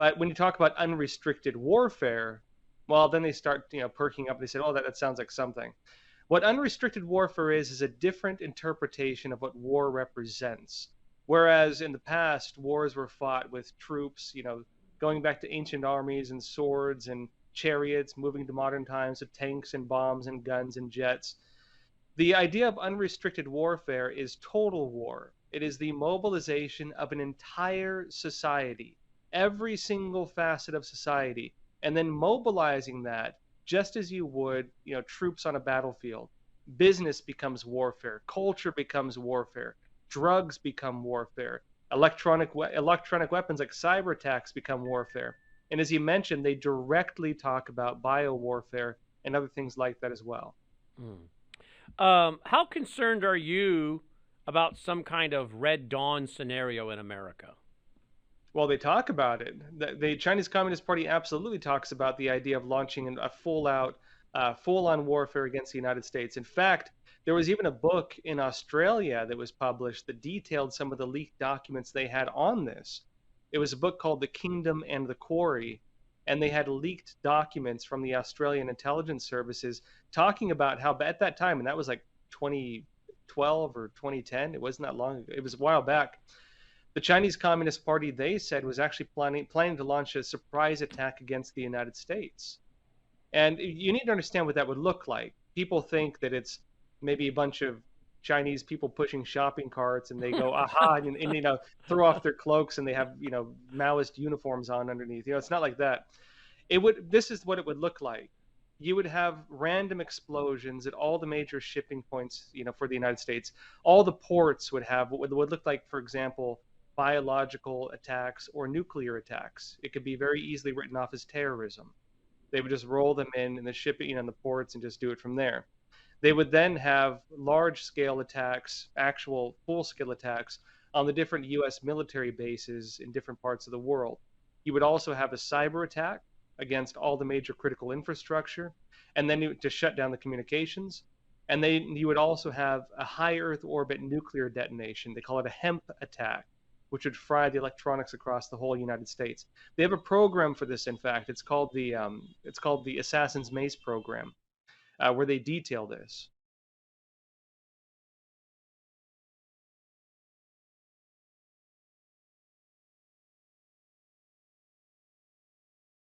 But when you talk about unrestricted warfare, well, then they start, perking up. They say, "Oh, that sounds like something." What unrestricted warfare is a different interpretation of what war represents. Whereas in the past, wars were fought with troops, going back to ancient armies and swords and chariots, moving to modern times with tanks and bombs and guns and jets. The idea of unrestricted warfare is total war. It is the mobilization of an entire society, every single facet of society, and then mobilizing that just as you would, troops on a battlefield. Business becomes warfare, culture becomes warfare, drugs become warfare, electronic weapons like cyber attacks become warfare. And as you mentioned, they directly talk about bio warfare and other things like that as well. Mm. How concerned are you about some kind of Red Dawn scenario in America? Well, they talk about it. The Chinese Communist Party absolutely talks about the idea of launching a full-on warfare against the United States. In fact, there was even a book in Australia that was published that detailed some of the leaked documents they had on this. It was a book called The Kingdom and the Quarry, and they had leaked documents from the Australian intelligence services talking about how at that time, and that was like 2012 or 2010, it wasn't that long ago, it was a while back. The Chinese Communist Party, they said, was actually planning to launch a surprise attack against the United States. And you need to understand what that would look like. People think that it's maybe a bunch of Chinese people pushing shopping carts and they go, aha, and throw off their cloaks and they have, Maoist uniforms on underneath. It's not like that. This is what it would look like. You would have random explosions at all the major shipping points, for the United States. All the ports would have what would look like, for example, biological attacks or nuclear attacks. It could be very easily written off as terrorism. They would just roll them in the shipping, in the ports, and just do it from there. They would then have large scale attacks, actual full scale attacks on the different US military bases in different parts of the world. You would also have a cyber attack against all the major critical infrastructure, and then to shut down the communications. And you would also have a high Earth orbit nuclear detonation. They call it a HEMP attack, which would fry the electronics across the whole United States. They have a program for this. In fact, it's called the Assassin's Mace program, where they detail this.